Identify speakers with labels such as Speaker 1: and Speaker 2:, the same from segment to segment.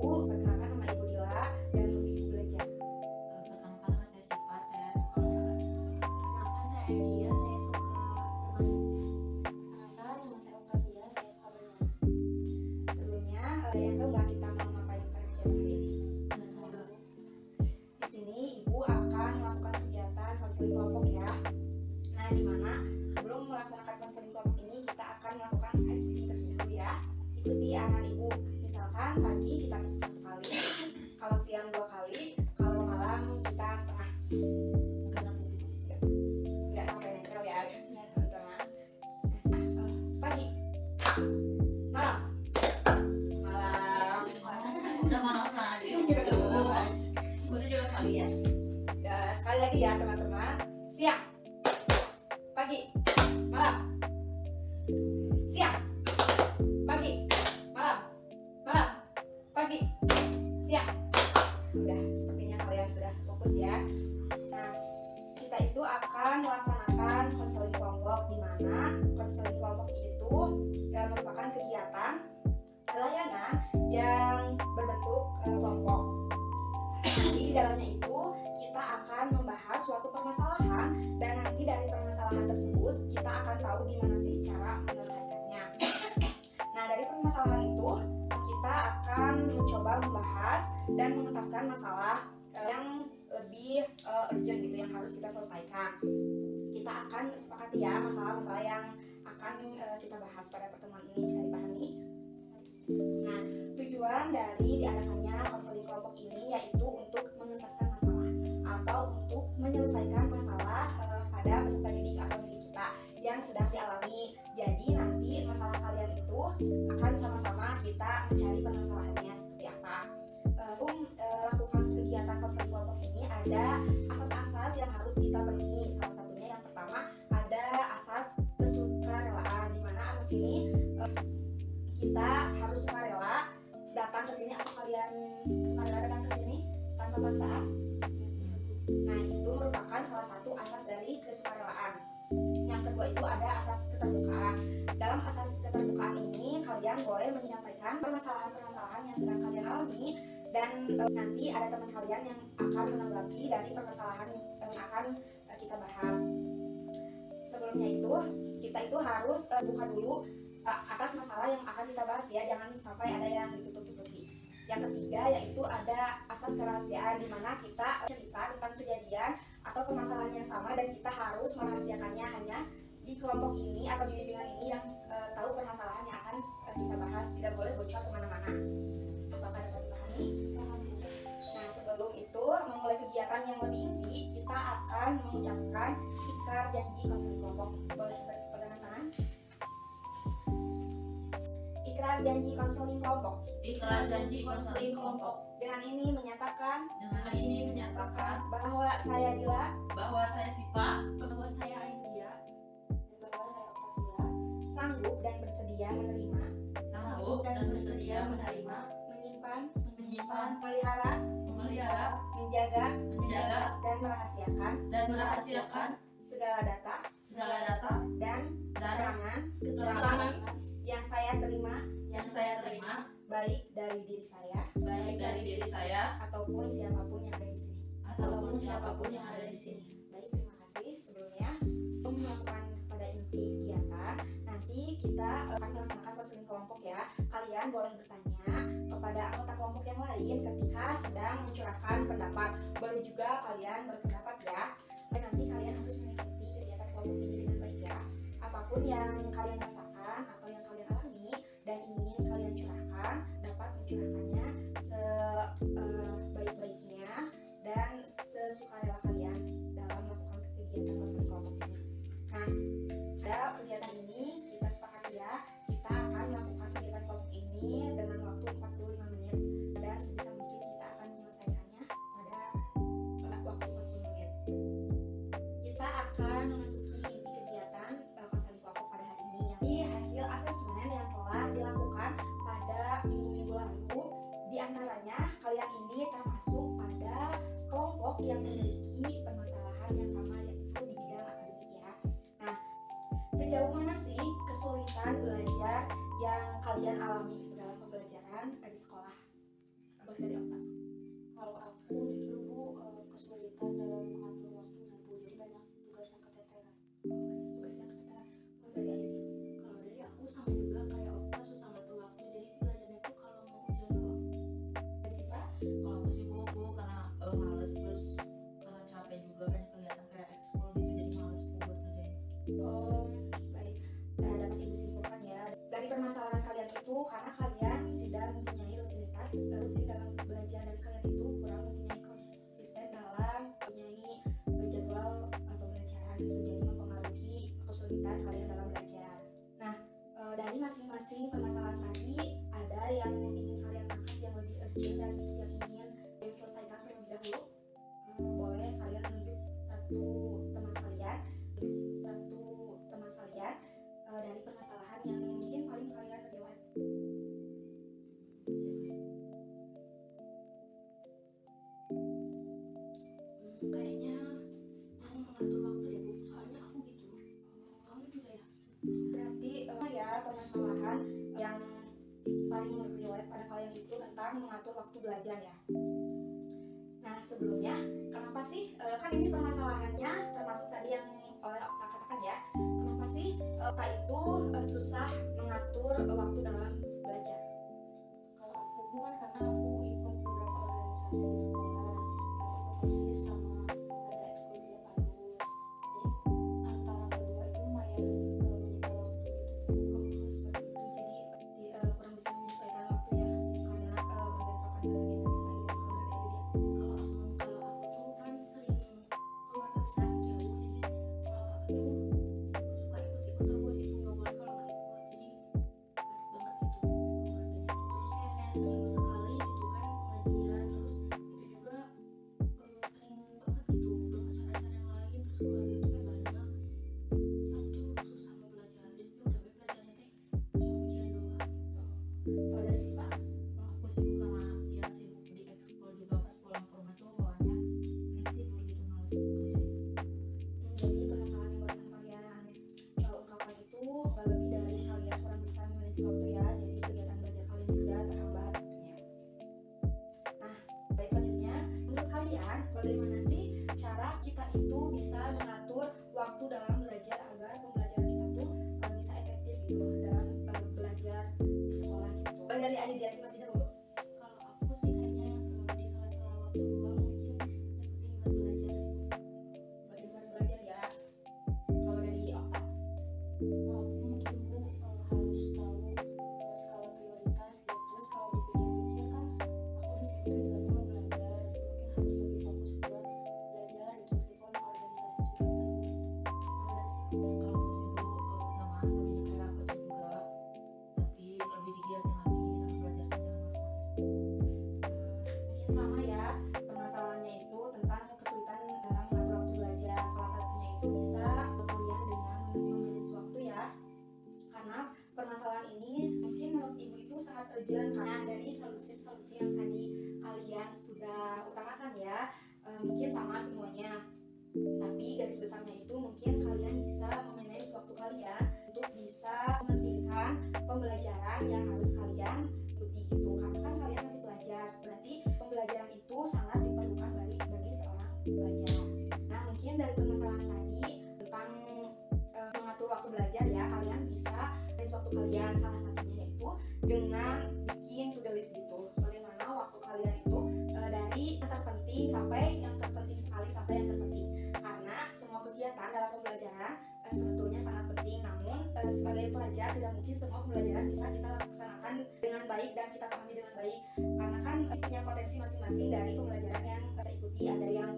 Speaker 1: Ibu, perkenalkan nama Ibu Dila dan hobi Ibu belajar.
Speaker 2: Perkenalkan nama saya Siva, saya suka olahraga.
Speaker 3: Perkenalkan saya Dia, saya suka bermain. Perkenalkan nama saya Octavia, saya suka berenang.
Speaker 1: Sebelumnya, yang tahu nggak kita mau ngapain pada kegiatan hari ini?
Speaker 3: Nggak tahu.
Speaker 1: Di sini Ibu akan melakukan kegiatan konseling kelompok ya. Nah, di mana sebelum melaksanakan konseling kelompok ini kita akan melakukan icebreaking terlebih dahulu ya. Ikuti arahan Ibu. Misalkan pagi kita 1 kali, kalau siang 2 kali, kalau malam kita setengah. Nggak sampai nempel ya, teman-teman. Pagi, malam,
Speaker 2: Udah malam lagi. Udah juga kali ya.
Speaker 1: ya, sekali lagi ya teman-teman. Siang, pagi, malam, siang, pagi, malam, pagi, siang. Udah, sepertinya kalian sudah fokus ya. Nah, kita itu akan melaksanakan konseling kelompok, di mana konseling kelompok itu merupakan kegiatan pelayanan yang berbentuk kelompok. Jadi di dalamnya itu kita akan membahas suatu permasalahan, dan nanti dari permasalahan tersebut kita akan tahu gimana sih cara menyelesaikannya. Nah, dari permasalahan itu kita akan mencoba membahas dan mengentaskan masalah yang lebih urgent gitu, yang harus kita selesaikan. Kita akan sepakati ya masalah-masalah yang akan kita bahas pada pertemuan ini. Bisa dipahami? Nah, tujuan dari diadakannya konseling kelompok ini yaitu untuk mengentaskan masalah atau untuk menyelesaikan masalah pada peserta didik atau didik kita yang sedang dialami. Jadi nanti masalah kalian itu akan sama-sama kita mencari permasalahannya seperti apa. Lakukan kegiatan konseling kelompok ini ada asas-asas yang harus kita penuhi. Salah satunya yang pertama ada asas kesukarelaan, di mana asas ini kita harus sukarela datang ke sini, atau kalian sukarela datang ke sini tanpa paksaan. Nah, itu merupakan salah satu asas dari kesukarelaan. Yang kedua itu ada asas keterbukaan. Dalam asas keterbukaan ini kalian boleh menyampaikan permasalahan-permasalahan yang sedang kalian alami, dan nanti ada teman kalian yang akan menanggapi dari permasalahan yang akan kita bahas. Sebelumnya itu kita itu harus buka dulu atas masalah yang akan kita bahas ya, jangan sampai ada yang ditutup-tutupi. Yang ketiga yaitu ada asas kerahasiaan, di mana kita cerita tentang kejadian atau permasalahan yang sama dan kita harus merahasiakannya hanya di kelompok ini atau di bimbingan ini yang tahu permasalahan yang akan kita bahas, tidak boleh bocor kemana-mana. Apakah dapat dipahami? Nah, sebelum itu memulai kegiatan yang lebih inti, kita akan mengucapkan ikrar janji konseling kelompok. Boleh berpegangan tangan? Ikrar janji konseling kelompok.
Speaker 2: Ikrar janji konseling kelompok.
Speaker 1: Dengan ini menyatakan
Speaker 2: bahwa
Speaker 1: saya Dila,
Speaker 2: bahwa saya Siva,
Speaker 3: Bahwa saya India, dan bahwa saya Octavia,
Speaker 1: sanggup dan bersedia menerima,
Speaker 2: sanggup dan bersedia menerima,
Speaker 1: menyimpan,
Speaker 2: menyimpan,
Speaker 1: memelihara,
Speaker 2: menjaga,
Speaker 1: dan merahasiakan segala data dan keterangan yang saya terima baik dari diri saya ataupun siapapun yang ada di sini. Baik, terima kasih. Sebelumnya untuk melakukan kepada inti kegiatan, nanti kita akan melaksanakan konseling kelompok ya. Kalian boleh bertanya kepada anggota kelompok yang lain ketika sedang mencurahkan pendapat. Boleh juga kalian berpendapat ya. Dan nanti kalian harus mengikuti kegiatan kelompok ini dengan baik ya. Apapun yang kalian rasakan atau yang kalian alami dan ingin kalian curahkan, dapat mencurahkannya sebaik-baiknya dan sesukarela kalian dalam melakukan kegiatan konseling kelompok ini. Nah, pada kegiatan ini kita sepakati ya, kita akan melakukan kegiatan kelompok ini dengan waktu 45 menit, dan sebisa mungkin kita akan menyelesaikannya pada waktu 40 menit. Kita akan memasuki inti kegiatan konseling kelompok pada hari ini, yakni hasil asesmen yang telah dilakukan pada minggu-minggu lalu. Di antaranya kalian ini termasuk pada kelompok yang memiliki permasalahan yang sama, yaitu di bidang akademik ya. Nah, sejauh mana sih kesulitan belajar yang kalian alami dalam pembelajaran di sekolah? Kalau dari apa?
Speaker 3: Kalau aku jujur Bu kesulitan dalam mengatur waktunya Bu, jadi banyak tugas yang keteteran.
Speaker 1: Tugas yang keteteran. Kalau dari Ayu nih?
Speaker 3: Kalau dari aku sama juga kayak Opa, susah ngatur waktu, jadi belajarnya tuh kalau mau ujian doang.
Speaker 1: Dari Siva?
Speaker 2: Kalau aku sih bu karena males, terus karena capek juga banyak kegiatan kayak ekskul gitu, jadi males bu buat ngerjain.
Speaker 1: Baik. Dapat ibu simpulkan ya dari permasalahan kalian itu karena kalian tidak mempunyai rutinitas rutin dalam belajar, dari kalian itu kurang mempunyai konsisten dalam mempunyai jadwal pembelajaran gitu, jadi mempengaruhi kesulitan kalian dalam belajar. Nah, dari masing-masing permasalahan tadi ada yang ingin kalian angkat yang lebih urgent dan yang ingin selesaikan terlebih dahulu. Boleh kalian menunjuk satu teman kalian dari permasalahan yang mungkin paling kalian riwayat.
Speaker 3: Kayaknya yang mengatur waktu deh Bu, soalnya aku gitu. Kamu juga ya?
Speaker 1: Berarti ya permasalahan yang paling riwayat pada kalian itu tentang mengatur waktu belajar ya. Nah sebelumnya kenapa sih kan ini permasalahannya termasuk tadi yang oleh Okta katakan ya, kenapa sih Okta itu susah mengatur waktu dalam belajar?
Speaker 3: Kalau aku Bu kan karena aku ikut beberapa organisasi di sekolah, ikut OSIS sama ada ekskul juga harus. Jadi antara kedua itu lumayan menyita waktu gitu.
Speaker 1: Seperti itu, jadi kurang bisa menyesuaikan waktu ya karena beberapa kegiatan
Speaker 3: Kalau aku tuh kan sering keluar kelas jauh, jadi kalau aku tuh suka ikut-ikut terus, itu nggak boleh kalau nggak ikut, jadi padat banget gitu keluarganya. Terus kayak seminggu sekali gitu kan pengajian, terus itu juga sering banget gitu belum acara-acara yang lain, terus keluarga itu kan banyak, aku tuh susah mau belajar, jadi udah baik belajarnya teh cuma ujian doang.
Speaker 1: Kalau dari Siva?
Speaker 2: Kalau aku sih bu karena ya sibuk di ekskul juga, pas pulang ke rumah tuh bawaannya pengen tidur gitu, males kerjain.
Speaker 1: Jadi permasalahan yang barusan kalian ungkapkan itu lebih dari kalian kurang bisa manage waktu ya, jadi kegiatan belajar kalian juga terhambat tentunya. Nah, baik selanjutnya, menurut kalian bagaimana sih cara kita itu bisa mengatur waktu dalam belajar agar pembelajaran kita tuh bisa efektif gitu dalam belajar di sekolah gitu? Baik dari Adi dia tidak dulu.
Speaker 3: Kalau aku sih kayaknya di sela-sela waktu luang mungkin penting buat belajar sih Bu.
Speaker 1: Bagaimana belajar ya? Kalau dari Okta?
Speaker 3: Kalau aku mungkin Bu harus tahu skala prioritas gitu. Terus kalau dipikir-pikir kan aku di situ tujuannya mau belajar, jadi mungkin harus lebih fokus buat belajar gitu meskipun organisasi juga perlu. Kalau dari situ
Speaker 2: Kalau aku sih bu sama jadinya kayak kerja juga, tapi lebih digiatin lagi dan belajarnya jangan males-males.
Speaker 1: Mungkin sama ya, permasalahannya itu tentang kesulitan dalam mengatur waktu belajar. Salah satunya itu bisa kalian dengan memanage waktu ya, karena permasalahan ini mungkin menurut ibu itu sangat urgent karena dari solusi-solusi yang tadi kalian sudah utarakan ya, mungkin sama semuanya, tapi garis besarnya itu mungkin kalian bisa memanage waktu kalian untuk bisa mementingkan pembelajaran yang harus kalian ikuti gitu, karena kan kalian masih belajar, berarti pembelajaran itu sangat diperlukan bagi seorang pelajar. Nah mungkin dari permasalahan tadi tentang mengatur waktu belajar ya, kalian bisa manage waktu kalian, salah satunya itu dengan bikin to do list gitu, bagaimana waktu kalian itu dari yang terpenting sampai yang terpenting sekali sampai yang terpenting, karena semua kegiatan dalam pembelajaran sebetulnya sangat penting, namun sebagai pelajar tidak mungkin semua pembelajaran bisa kita laksanakan dengan baik dan kita pahami dengan baik, karena kan punya potensi masing-masing dari pembelajaran yang kita ikuti, ada yang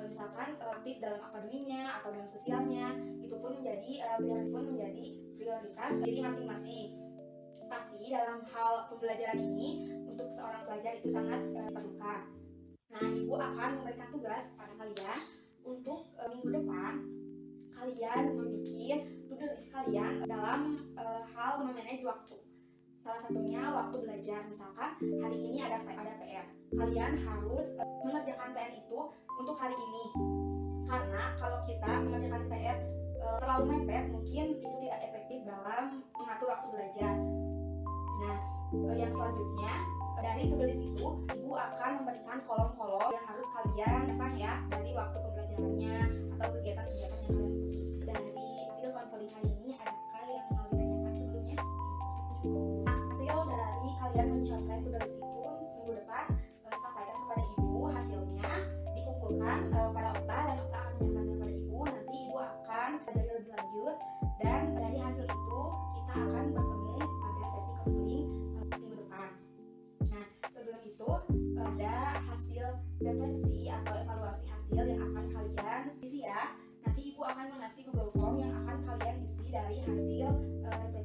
Speaker 1: misalkan aktif dalam akademinya atau dalam sosialnya, itu pun menjadi prioritas diri masing-masing. Tapi dalam hal pembelajaran ini untuk seorang pelajar itu sangat diperlukan. Nah, ibu akan memberikan tugas pada kalian untuk minggu depan kalian membuat to do list kalian dalam hal memanage waktu. Salah satunya waktu belajar, misalkan hari ini ada PR, kalian harus mengerjakan PR itu untuk hari ini, karena kalau kita mengerjakan PR terlalu mepet mungkin itu tidak efektif dalam mengatur waktu belajar. Nah, yang selanjutnya dari to do list itu ibu ibu akan memberikan kolom-kolom yang harus kalian cetak ya dari waktu pembelajarannya atau kegiatan-kegiatan yang kalian ikuti. Dari hasil konseling kali ini, adakah yang mau ditanyakan sebelumnya? Hasil dari kalian mencontek tugas itu minggu depan, sampaikan kepada ibu hasilnya, dikumpulkan pada Okta, dan Okta akan menyampaikan kepada ibu. Nanti ibu akan pelajari lebih lanjut, dan dari hasil itu kita akan bertemu pada sesi konseling minggu depan. Nah, sebelum itu ada hasil refleksi atau evaluasi hasil yang akan kalian isi ya. Nanti ibu akan mengasih Google Form yang akan kalian isi dari hasil refleksi